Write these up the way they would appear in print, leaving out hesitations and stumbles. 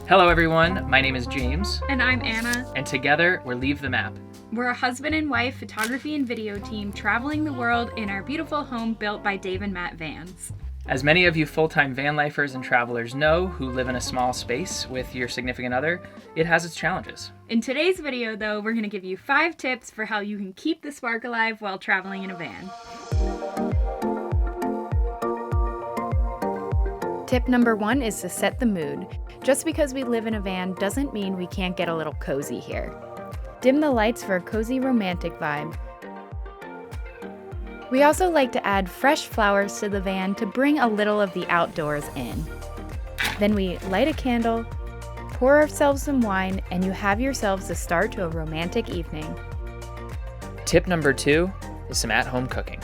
Hello everyone, my name is James. And I'm Anna. And together we're Leave the Map. We're a husband and wife photography and video team traveling the world in our beautiful home built by Dave and Matt Vans. As many of you full-time van lifers and travelers know who live in a small space with your significant other, it has its challenges. In today's video though, we're going to give you 5 tips for how you can keep the spark alive while traveling in a van. Tip number 1 is to set the mood. Just because we live in a van doesn't mean we can't get a little cozy here. Dim the lights for a cozy romantic vibe. We also like to add fresh flowers to the van to bring a little of the outdoors in. Then we light a candle, pour ourselves some wine, and you have yourselves the start to a romantic evening. Tip number 2 is some at-home cooking.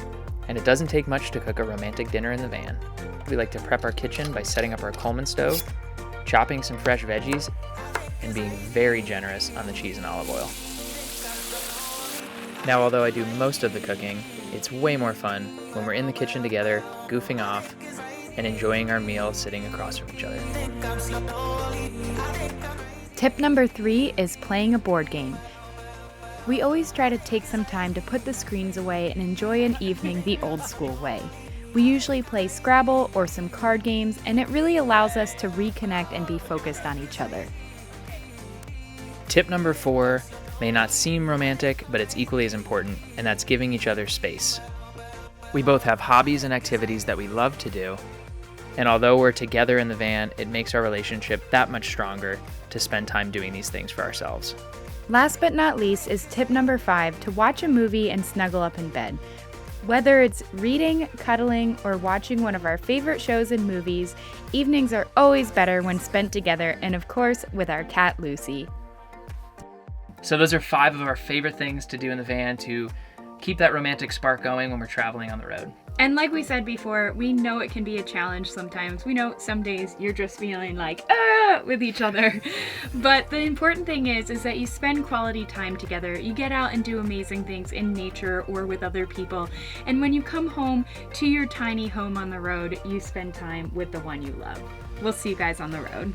And it doesn't take much to cook a romantic dinner in the van. We like to prep our kitchen by setting up our Coleman stove, chopping some fresh veggies, and being very generous on the cheese and olive oil. Now, although I do most of the cooking, it's way more fun when we're in the kitchen together, goofing off, and enjoying our meal sitting across from each other. Tip number 3 is playing a board game. We always try to take some time to put the screens away and enjoy an evening the old school way. We usually play Scrabble or some card games, and it really allows us to reconnect and be focused on each other. Tip number 4 may not seem romantic, but it's equally as important, and that's giving each other space. We both have hobbies and activities that we love to do, and although we're together in the van, it makes our relationship that much stronger to spend time doing these things for ourselves. Last but not least is tip number 5, to watch a movie and snuggle up in bed. Whether it's reading, cuddling, or watching one of our favorite shows and movies, evenings are always better when spent together, and of course, with our cat Lucy. So those are 5 of our favorite things to do in the van to keep that romantic spark going when we're traveling on the road. And like we said before, we know it can be a challenge sometimes. We know some days you're just feeling like, with each other. But the important thing is that you spend quality time together. You get out and do amazing things in nature or with other people. And when you come home to your tiny home on the road, you spend time with the one you love. We'll see you guys on the road.